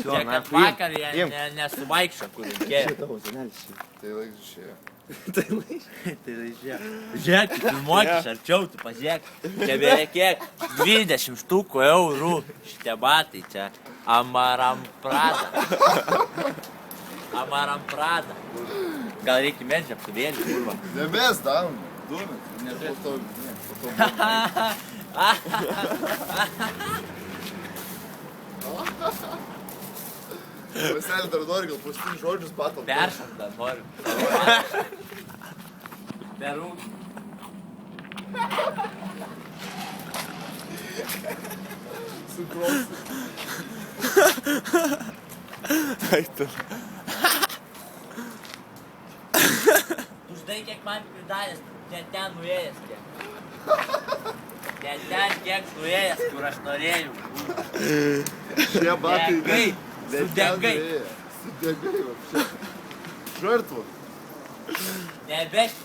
Čia kad vakar jie nesuvaikščio, kur reikėjo. Tavo senelis čia. Tai laiks išėjo. Tai lai. Žiūrėk, tu filmuokis arčiau, tu pažiūrėk. Čia beveik kiek 20 štukų eurų šitie batai čia. Amaram Prada. Gal reikia medžią apsivėlį, kurva. Nebės, daun. Duomet. Po to. Paselį dar nori, gal pasitinių žodžius batom. Peršant dar noriu. Perūk. Sukrosi. Aitu. Tu žinai, kiek man pridaręs, ten nuėjęs kiek. Ten kiek nuėjęs, kur aš norėjau. Šie batai. Degai. Sudegai. Sudegai, va. Žartvo. Nebešk.